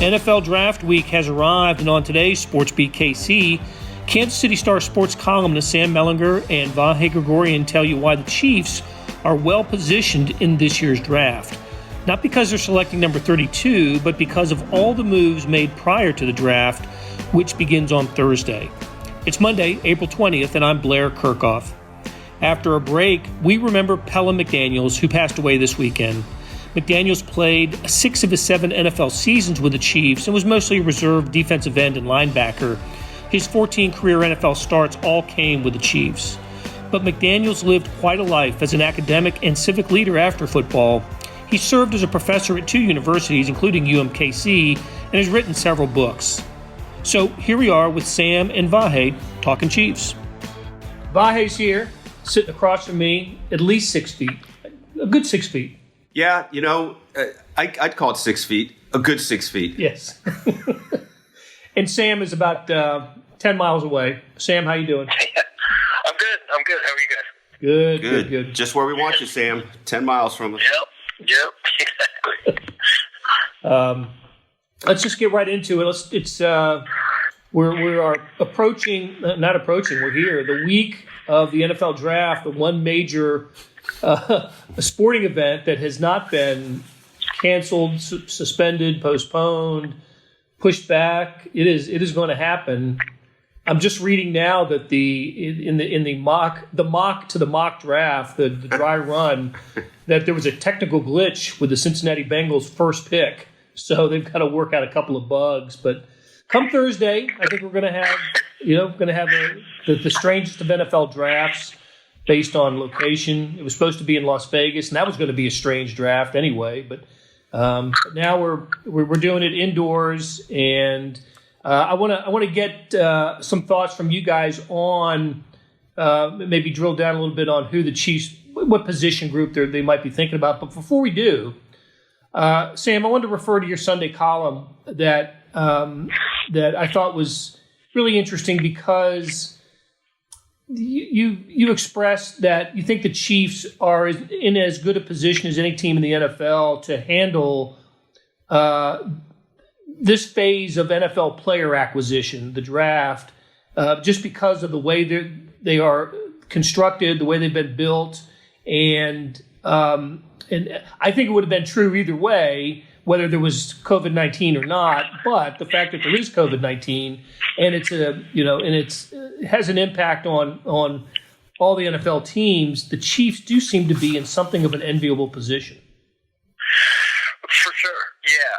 NFL Draft Week has arrived, and on today's SportsBeat KC, Kansas City Star sports columnists Sam Mellinger and Vahe Gregorian tell you why the Chiefs are well positioned in this year's draft. Not because they're selecting number 32, but because of all the moves made prior to the draft, which begins on Thursday. It's Monday, April 20th, and I'm Blair Kirchhoff. After a break, we remember Pellom McDaniels, who passed away this weekend. McDaniels played 6 of his 7 NFL seasons with the Chiefs and was mostly a reserve defensive end and linebacker. His 14 career NFL starts all came with the Chiefs. But McDaniels lived quite a life as an academic and civic leader after football. He served as a professor at 2 universities, including UMKC, and has written several books. So here we are with Sam and Vahe talking Chiefs. Vahe's here, sitting across from me, at least 6 feet, a good 6 feet. Yeah, I'd call it 6 feet, a good 6 feet. Yes. And Sam is about 10 miles away. Sam, how you doing? I'm good. How are you guys? Good. Just where we want you, Sam. 10 miles from us. Yep, exactly. Let's just get right into it. We are approaching, we're here, the week of the NFL draft, the one major a sporting event that has not been canceled, suspended, postponed, pushed back. It is going to happen. I'm just reading now that in the mock to the mock draft, the dry run, that there was a technical glitch with the Cincinnati Bengals first pick. So they've got to work out a couple of bugs. But come Thursday, I think we're going to have the strangest of NFL drafts based on location. It was supposed to be in Las Vegas, and that was going to be a strange draft anyway. But now we're doing it indoors, and I want to get some thoughts from you guys on maybe drill down a little bit on who the Chiefs, what position group they might be thinking about. But before we do, Sam, I wanted to refer to your Sunday column that I thought was really interesting because you expressed that you think the Chiefs are in as good a position as any team in the NFL to handle this phase of NFL player acquisition, the draft, just because of the way they are constructed, the way they've been built, and I think it would have been true either way, whether there was COVID-19 or not. But the fact that there is COVID-19 and it has an impact on all the NFL teams, the Chiefs do seem to be in something of an enviable position. For sure, yeah,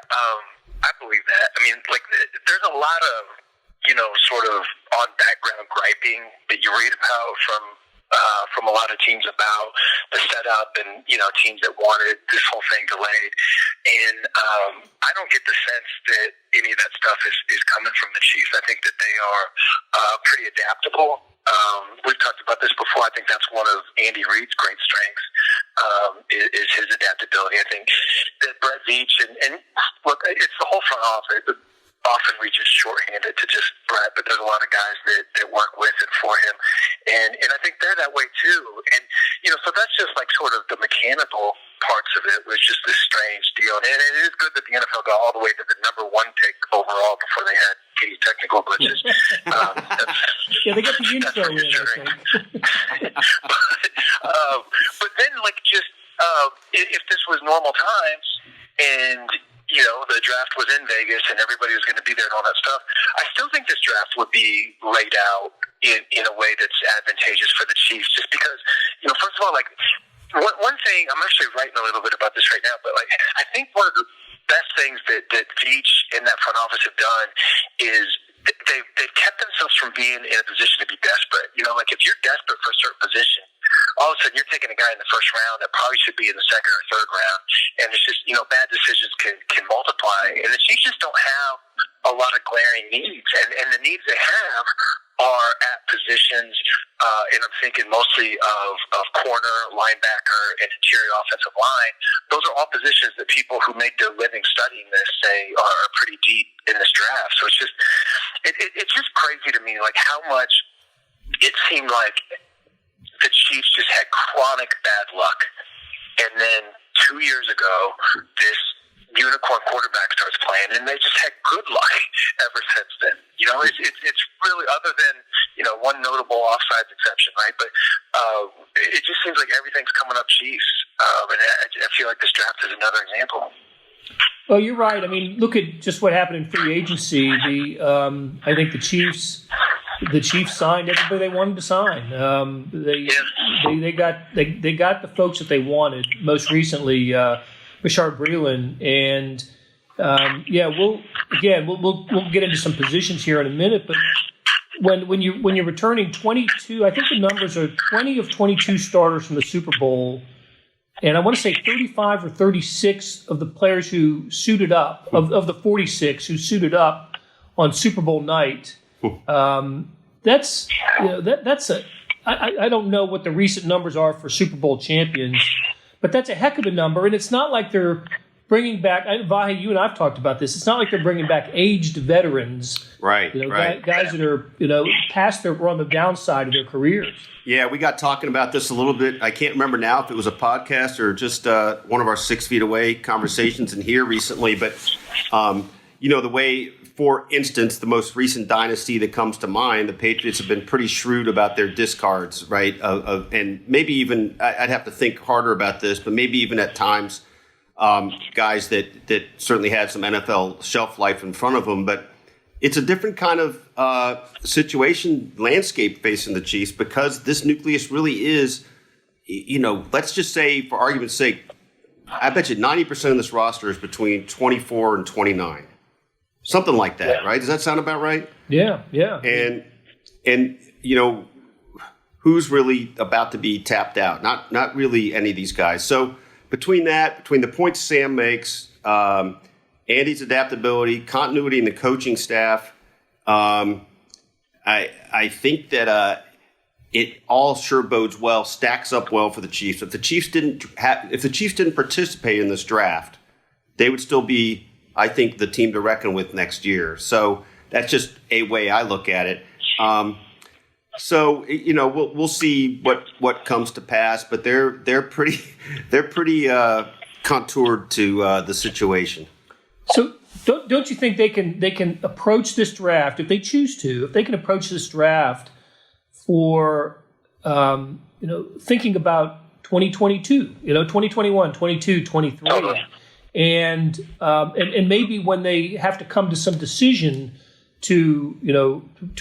I believe that. I mean, there's a lot of sort of on background griping that you read about from a lot of teams about the setup and, teams that wanted this whole thing delayed. And I don't get the sense that any of that stuff is coming from the Chiefs. I think that they are pretty adaptable. We've talked about this before. I think that's one of Andy Reid's great strengths, is his adaptability. I think that Brett Veach and look, it's the whole front office. Often reaches shorthanded to just Brett, but there's a lot of guys that work with and for him, and I think they're that way too. And so that's just like sort of the mechanical parts of it was just this strange deal. And it is good that the NFL got all the way to the number 1 pick overall before they had any technical glitches. Yeah, they got the intro in, I think. But then, if this was normal times and the draft was in Vegas and everybody was going to be there and all that stuff, I still think this draft would be laid out in a way that's advantageous for the Chiefs, just because, first of all, one thing, I'm actually writing a little bit about this right now, but I think one of the best things that Veach and that front office have done is they've kept themselves from being in a position to be desperate. If you're desperate for a certain position, all of a sudden you're taking a guy in the first round that probably should be in the second or third round, and it's just bad decisions can multiply, and the Chiefs just don't have a lot of glaring needs, and the needs they have are at positions, and I'm thinking mostly of corner, linebacker, and interior offensive line. Those are all positions that people who make their living studying this say are pretty deep in this draft. So it's just crazy to me, how much it seemed like the Chiefs just had chronic bad luck. And then 2 years ago, this unicorn quarterback starts playing, and they just had good luck ever since then. It's really, other than one notable offsides exception, right? But it just seems like everything's coming up Chiefs, and I feel like this draft is another example. Well, you're right. I mean, look at just what happened in free agency. I think the Chiefs signed everybody they wanted to sign. They got the folks that they wanted. Most recently, Rashard Breeland, and we'll get into some positions here in a minute. But when you're returning 22, I think the numbers are 20 of 22 starters from the Super Bowl. And I want to say 35 or 36 of the players who suited up, of the 46 who suited up on Super Bowl night. That's I don't know what the recent numbers are for Super Bowl champions, but that's a heck of a number. And it's not like they're bringing back, Vahe, you and I have talked about this. It's not like they're bringing back aged veterans, right? Guys that are past were on the downside of their careers. Yeah, we got talking about this a little bit. I can't remember now if it was a podcast or just one of our 6 feet away conversations in here recently. But the way, for instance, the most recent dynasty that comes to mind, the Patriots have been pretty shrewd about their discards, right? And maybe even I'd have to think harder about this, but maybe even at times. Guys that certainly had some NFL shelf life in front of them, but it's a different kind of landscape facing the Chiefs, because this nucleus really is, let's just say, for argument's sake, I bet you 90% of this roster is between 24 and 29. Something like that, right? Does that sound about right? Yeah. And who's really about to be tapped out? Not really any of these guys. So between the points Sam makes, Andy's adaptability, continuity in the coaching staff, I think that it all sure bodes well, stacks up well for the Chiefs. If the Chiefs didn't participate in this draft, they would still be, I think, the team to reckon with next year. So that's just a way I look at it. So we'll see what comes to pass, but they're pretty contoured to the situation. So don't you think they can approach this draft if they choose to? If they can approach this draft for thinking about 2022, 2021, 22, 23, and maybe when they have to come to some decision to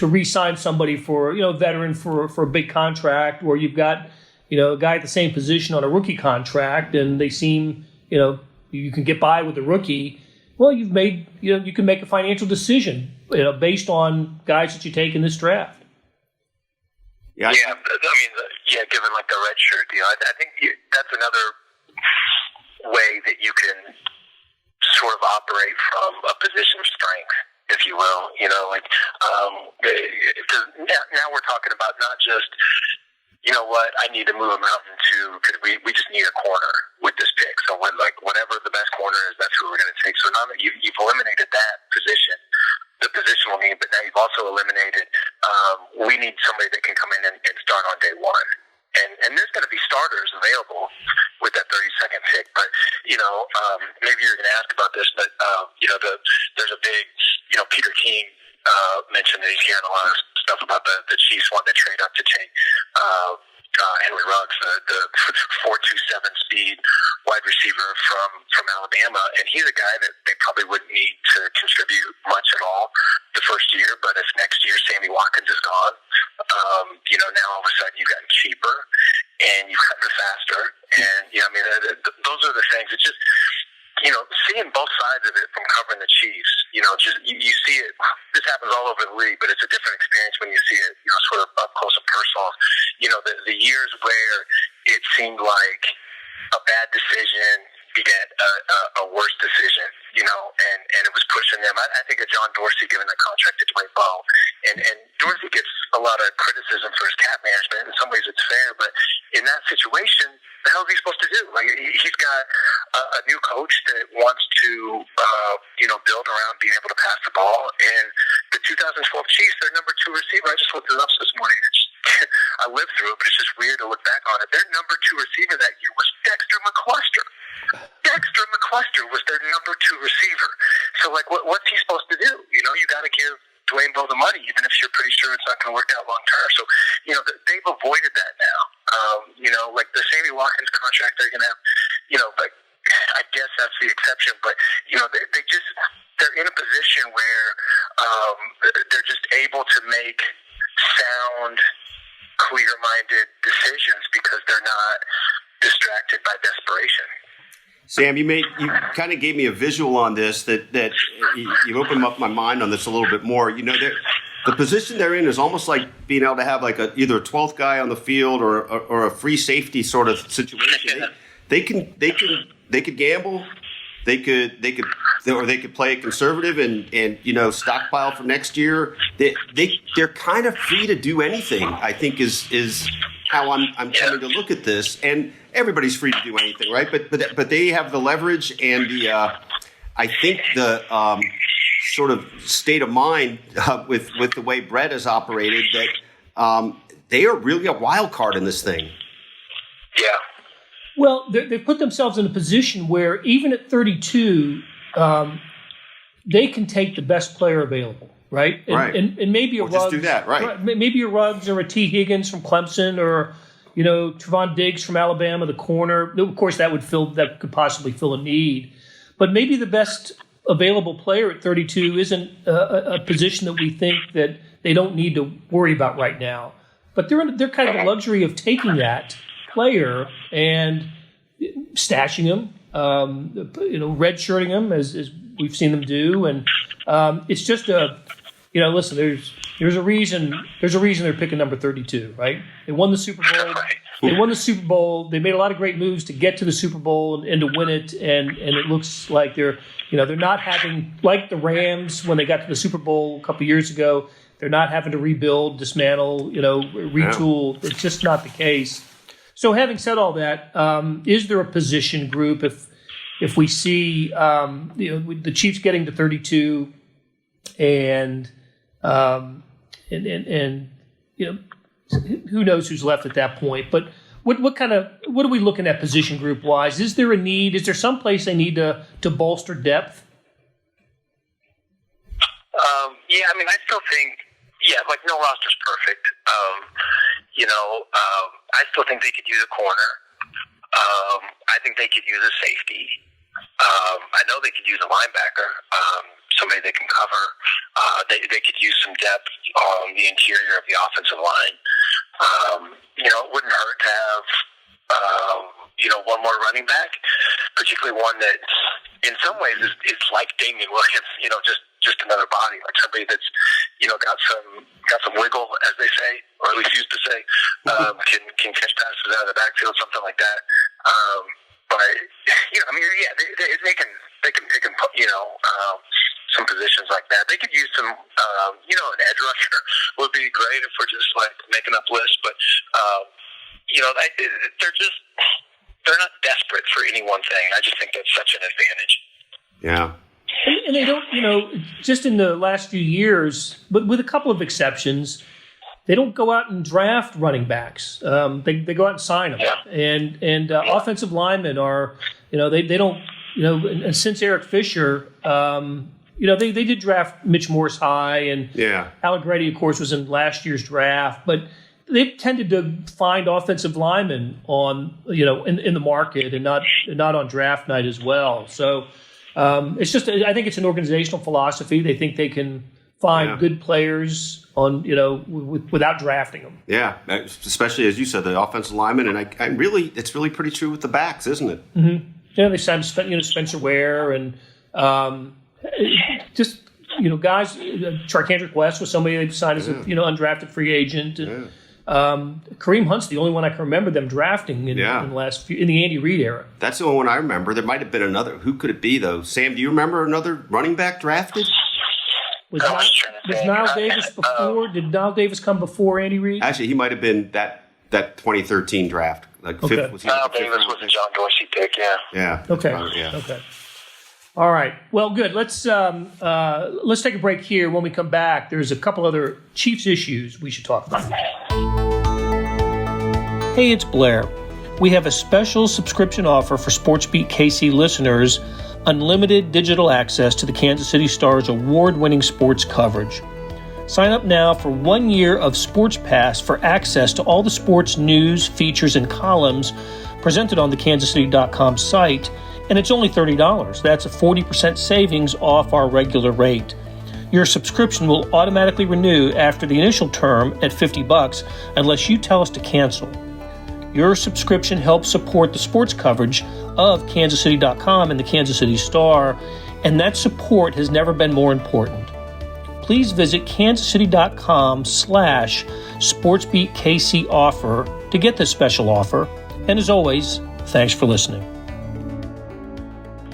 re-sign somebody for a veteran for a big contract, or you've got a guy at the same position on a rookie contract, and they seem you can get by with the rookie. Well, you've made you can make a financial decision based on guys that you take in this draft. Yeah, given like the red shirt deal, I think that's another way that you can sort of operate from a position of strength, if you will. Because now we're talking about not just, I need to move a mountain to, because we just need a corner with this pick. So whatever the best corner is, that's who we're going to take. So now that you've eliminated that position, the positional need, but now you've also eliminated, we need somebody that can come in and start on day one. And there's going to be starters available with that 32nd pick. But, maybe you're going to ask about this, but, there's a big, Peter King mentioned that he's hearing a lot of stuff about the Chiefs wanting to trade up to take Henry Ruggs, the 4.27 speed wide receiver from Alabama. And he's a guy that they probably wouldn't need to contribute much at all the first year. But if next year Sammy Watkins is gone, now all of a sudden you've gotten cheaper and you've gotten faster. And, those are the things. It's just, seeing both sides of it from covering the Chiefs, you see it. This happens all over the league, but it's a different experience when you see it, sort of up close and personal. The years where it seemed like a bad decision begat a worse decision, and it was pushing them. I think of John Dorsey giving the contract to Dwayne Bowe, and Dorsey gets a lot of criticism for his cap management. In some ways it's fair, but in that situation, the hell is he supposed to do? Like, he's got a new coach that wants to, build around being able to pass the ball. And the 2012 Chiefs, their number 2 receiver, I just looked it up this morning. I lived through it, but it's just weird to look back on it. Their number 2 receiver that year was Dexter McCluster. Buster was their number 2 receiver. So, like, what's he supposed to do? You know, you got to give Dwayne Bowe the money, even if you're pretty sure it's not going to work out long term. So, you know, they've avoided that now. You know, like the Sammy Watkins contract, they're going to have, you know, like, I guess that's the exception, but, you know, they're in a position where they're just able to make sound, clear-minded decisions because they're not distracted by desperation. Sam, you kind of gave me a visual on this that you opened up my mind on this a little bit more. You know, the position they're in is almost like being able to have like either a 12th guy on the field or a free safety sort of situation. They could gamble. They could play it conservative and you know, stockpile for next year. They're kind of free to do anything, I think is how I'm coming to look at this. And everybody's free to do anything, right? But they have the leverage and the I think the sort of state of mind with the way Brett has operated that they are really a wild card in this thing. Yeah. Well, they've put themselves in a position where even at 32, they can take the best player available, right? Right. And maybe a Ruggs, just do that, right? Maybe a Ruggs or a T. Higgins from Clemson, or you know, Trevon Diggs from Alabama, the corner. Of course, that could possibly fill a need, but maybe the best available player at 32 isn't a position that we think that they don't need to worry about right now. But they're kind of the luxury of taking that player and stashing him, you know, redshirting him as we've seen them do, and it's just listen. There's a reason they're picking number 32, right? They won the Super Bowl. They made a lot of great moves to get to the Super Bowl and to win it, and it looks like they're not having, like the Rams when they got to the Super Bowl a couple years ago. They're not having to rebuild, dismantle, retool. Yeah. It's just not the case. So having said all that, is there a position group if we see the Chiefs getting to 32 and who knows who's left at that point? But what are we looking at position group wise? Is there a need? Is there some place they need to bolster depth? Yeah, I mean, I still think, like no roster's perfect. I still think they could use a corner. I think they could use a safety. I know they could use a linebacker, somebody they can cover. They could use some depth on the interior of the offensive line. It wouldn't hurt to have, one more running back, particularly one that in some ways is like Damian Williams, just another body, like somebody that's, got some wiggle, as they say, or at least used to say, can catch passes out of the backfield, something like that. They can pick and some positions like that. They could use some, an edge rusher would be great if we're just like making up lists, but they're not desperate for any one thing. I just think that's such an advantage. Yeah. And they don't, just in the last few years, but with a couple of exceptions, they don't go out and draft running backs. They go out and sign them. Yeah. And offensive linemen are, they don't, and since Eric Fisher, they did draft Mitch Morse high, and Allegretti, of course, was in last year's draft, but they've tended to find offensive linemen on, in the market and not on draft night as well. So it's just, I think it's an organizational philosophy. They think they can find good players on, without drafting them. Yeah, especially as you said, the offensive linemen, and it's really pretty true with the backs, isn't it? Mm-hmm. Yeah, they signed Spencer Ware and guys. Charkandrick West was somebody they signed as a undrafted free agent. And, Kareem Hunt's the only one I can remember them drafting in the Andy Reid era. That's the only one I remember. There might have been another. Who could it be though? Sam, do you remember another running back drafted? Was Niall Davis before? Did Niall Davis come before Andy Reid? Actually, he might have been that 2013 draft. Niall Davis was a John Dorsey pick. Yeah. Okay. Okay. All right. Well, good. Let's take a break here. When we come back, there's a couple other Chiefs issues we should talk about. Hey, it's Blair. we have a special subscription offer for SportsBeat KC listeners, unlimited digital access to the Kansas City Star's award-winning sports coverage. Sign up now for 1 year of Sports Pass for access to all the sports news, features, and columns presented on the kansascity.com site, and it's only $30. That's a 40% savings off our regular rate. Your subscription will automatically renew after the initial term at $50 unless you tell us to cancel. Your subscription helps support the sports coverage of kansascity.com and the Kansas City Star, and that support has never been more important. Please visit kansascity.com/SportsBeatKC offer to get this special offer. And as always, thanks for listening.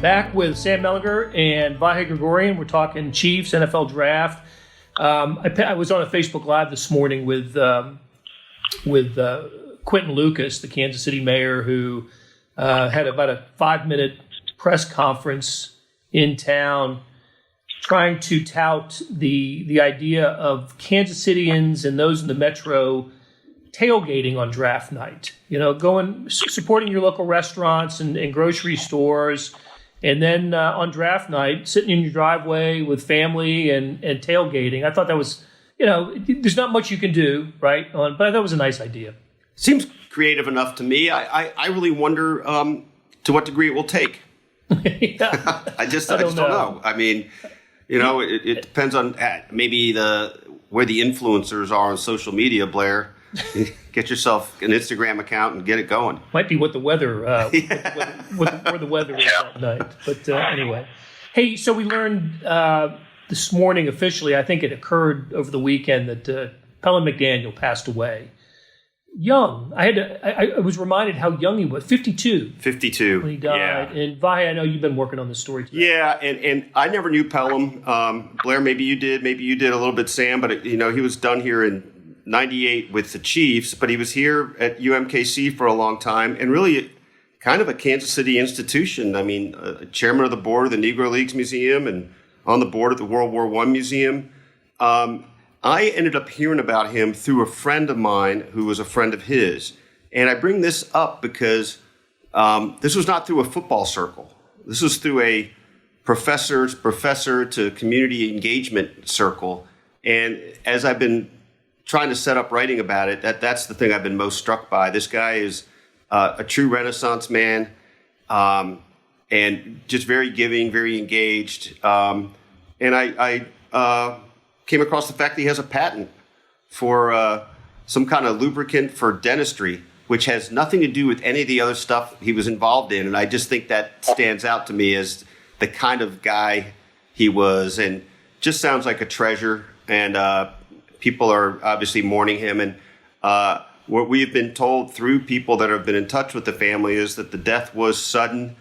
Back with Sam Mellinger and Vahe Gregorian. We're talking Chiefs, NFL Draft. I was on a Facebook Live this morning with Quentin Lucas, the Kansas City mayor, who had about a 5-minute press conference in town trying to tout the idea of Kansas Cityans and those in the metro tailgating on draft night. Supporting your local restaurants and grocery stores, and then on draft night, sitting in your driveway with family and tailgating. I thought that was, there's not much you can do, right? But I thought it was a nice idea. Seems creative enough to me. I really wonder to what degree it will take. Yeah. I just don't know. I mean, it depends on maybe where the influencers are on social media, Blair. Get yourself an Instagram account and get it going. Might be what the weather, where the weather is that night. But anyway, hey, so we learned this morning officially, I think it occurred over the weekend, that Pellom McDaniels passed away. Young. I was reminded how young he was. 52. 52. When he died. Yeah. And Vahe, I know you've been working on this story today. Yeah, and I never knew Pelham. Blair, maybe you did a little bit, Sam, but he was done here in 98 with the Chiefs, but he was here at UMKC for a long time, and really kind of a Kansas City institution. I mean, chairman of the board of the Negro Leagues Museum and on the board of the World War I Museum. I ended up hearing about him through a friend of mine who was a friend of his. And I bring this up because this was not through a football circle. This was through a professor to community engagement circle. And as I've been trying to set up writing about it, that's the thing I've been most struck by. This guy is a true Renaissance man, and just very giving, very engaged. And I came across the fact that he has a patent for some kind of lubricant for dentistry, which has nothing to do with any of the other stuff he was involved in. And I just think that stands out to me as the kind of guy he was, and just sounds like a treasure. And people are obviously mourning him. And what we've been told through people that have been in touch with the family is that the death was sudden.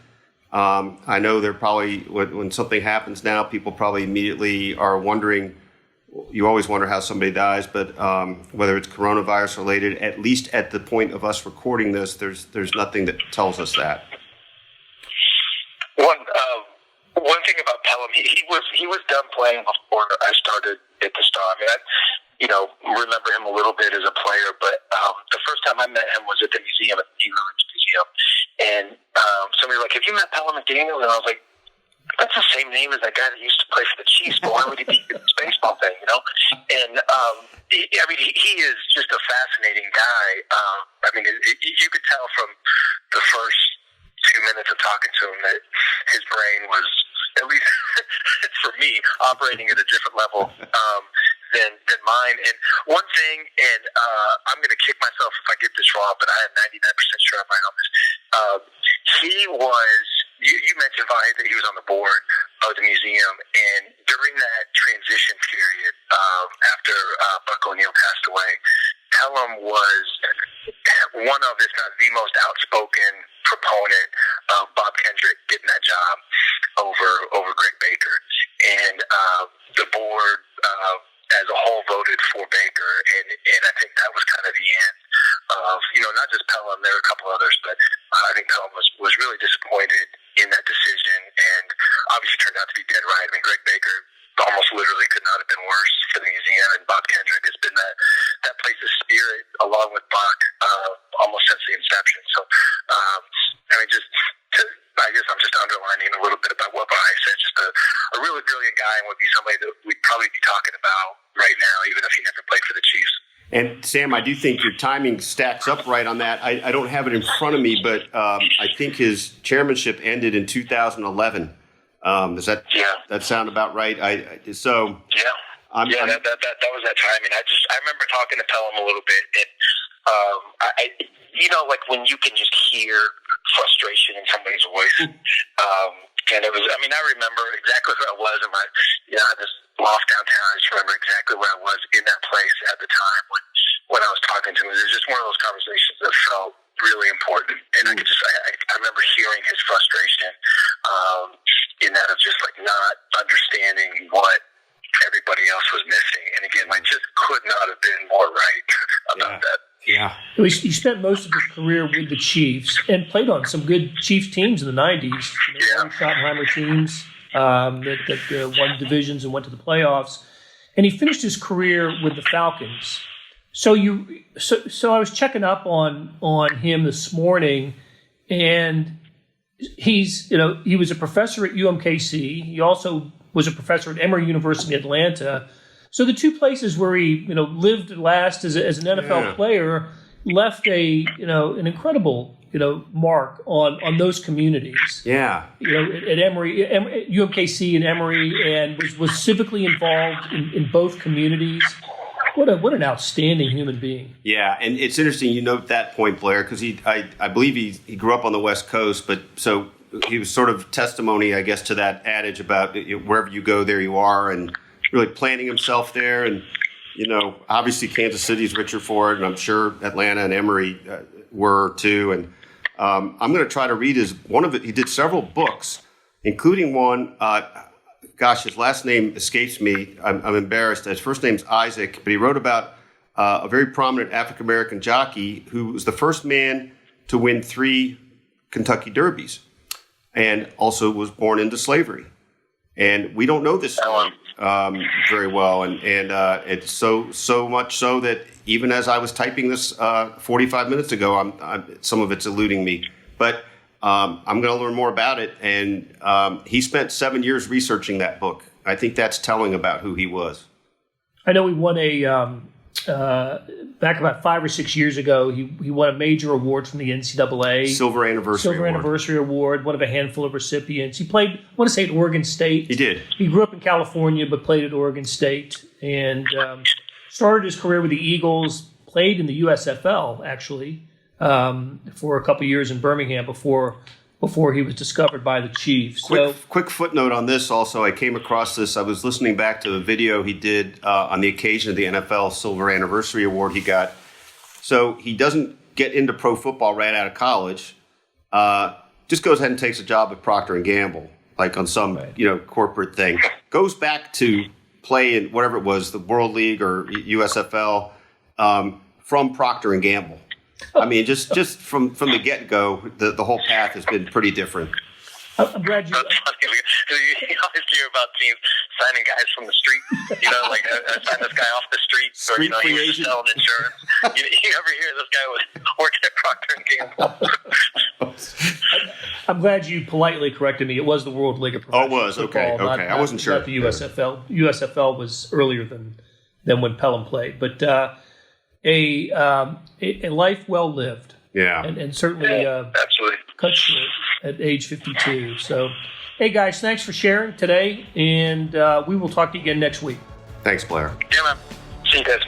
I know they're probably, when something happens now, people probably immediately are wondering, you always wonder how somebody dies, but whether it's coronavirus related, at least at the point of us recording this, there's nothing that tells us that. One thing about Pelham, he was done playing before I started at the Star. I mean, I remember him a little bit as a player, but the first time I met him was at the museum, at the Negro Leagues Museum, and somebody was like, "Have you met Pellom McDaniels?" And I was like, "That's the same name as that guy that used to play for the Chiefs, but why would he be in this baseball thing?" And he is just a fascinating guy. You could tell from the first 2 minutes of talking to him that his brain was, at least for me, operating at a different level than mine. And one thing, and I'm going to kick myself if I get this wrong, but I am 99% sure I'm right on this. He was, you mentioned, Vahe, that he was on the board of the museum, and during that transition period after Buck O'Neil passed away, Pelham was one of, if not the most outspoken proponent of Bob Kendrick getting that job over Greg Baker. And the board as a whole voted for Baker, and I think that was kind of the end of, not just Pelham, there were a couple others, but I think Pelham was really disappointed in that decision, and obviously turned out to be dead right. I mean, Greg Baker almost literally could not have been worse for the museum, and Bob Kendrick has been that place's spirit, along with Buck, almost since the inception. So, I guess I'm just underlining a little bit about what Vahe said. Just a really brilliant guy, and would be somebody that we'd probably be talking about right now, even if he never played for the Chiefs. And Sam, I do think your timing stacks up right on that. I don't have it in front of me, but I think his chairmanship ended in 2011. Does that sound about right? That was that timing. I remember talking to Pelham a little bit, and like when you can just hear frustration in somebody's voice. And it was, I remember exactly where I was in my, this loft downtown. I just remember exactly where I was in that place at the time when I was talking to him. It was just one of those conversations that felt really important. And I remember hearing his frustration in that of just like not understanding what everybody else was missing. And again, I just could not have been more right about that. Yeah. He spent most of his career with the Chiefs and played on some good Chiefs teams in the 90s. Schottenheimer teams that won divisions and went to the playoffs. And he finished his career with the Falcons. So I was checking up on him this morning, and he was a professor at UMKC. He also was a professor at Emory University in Atlanta. So the two places where he, lived last as an NFL player left an incredible, mark on those communities. Yeah. At Emory, UMKC and Emory, and was civically involved in both communities. What an outstanding human being. Yeah, and it's interesting you note that point, Blair, because I believe he grew up on the West Coast, but so he was sort of testimony, I guess, to that adage about wherever you go, there you are, and really planting himself there. And, obviously Kansas City's richer for it, and I'm sure Atlanta and Emory were too. And I'm going to try to read he did several books, including one, his last name escapes me. I'm embarrassed. His first name's Isaac, but he wrote about a very prominent African-American jockey who was the first man to win 3 Kentucky Derbies and also was born into slavery. And we don't know this story very well, and it's so much so that even as I was typing this 45 minutes ago, some of it's eluding me. But I'm going to learn more about it, and he spent 7 years researching that book. I think that's telling about who he was. I know he won back about 5 or 6 years ago, he won a major award from the NCAA. Silver Anniversary Award, one of a handful of recipients. He played, I want to say, at Oregon State. He did. He grew up in California, but played at Oregon State, and started his career with the Eagles, played in the USFL, actually, for a couple years in Birmingham before he was discovered by the Chiefs. Quick footnote on this also. I came across this. I was listening back to a video he did on the occasion of the NFL Silver Anniversary Award he got. So he doesn't get into pro football right out of college. Just goes ahead and takes a job at Procter & Gamble, like on some corporate thing. Goes back to play in whatever it was, the World League or USFL, from Procter & Gamble. I mean, just from the get-go, the whole path has been pretty different. I'm glad you... That's funny. You always hear about teams signing guys from the street. Like I signed this guy off the street, or he was just selling insurance. You ever hear this guy was working at Procter & Gamble? I'm glad you politely corrected me. It was the World League of Professional Football. Okay. I wasn't sure. Not the USFL. USFL was earlier than when Pelham played, but a life well lived. Yeah, and certainly absolutely cut short at age 52. So, hey guys, thanks for sharing today, and we will talk to you again next week. Thanks, Blair. Yeah, man. See you guys.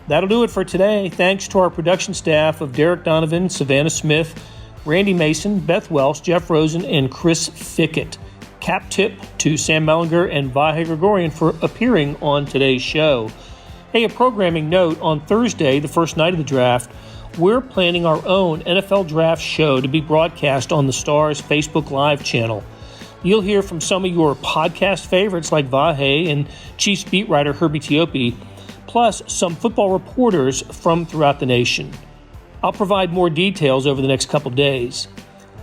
That'll do it for today. Thanks to our production staff of Derek Donovan, Savannah Smith, Randy Mason, Beth Welsh, Jeff Rosen, and Chris Fickett. Cap tip to Sam Mellinger and Vahe Gregorian for appearing on today's show. Hey, a programming note, on Thursday, the first night of the draft, we're planning our own NFL Draft show to be broadcast on the Stars Facebook Live channel. You'll hear from some of your podcast favorites like Vahe and Chiefs beat writer Herbie Teope, plus some football reporters from throughout the nation. I'll provide more details over the next couple days.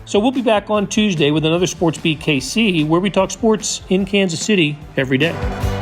So we'll be back on Tuesday with another SportsBeat KC, where we talk sports in Kansas City every day.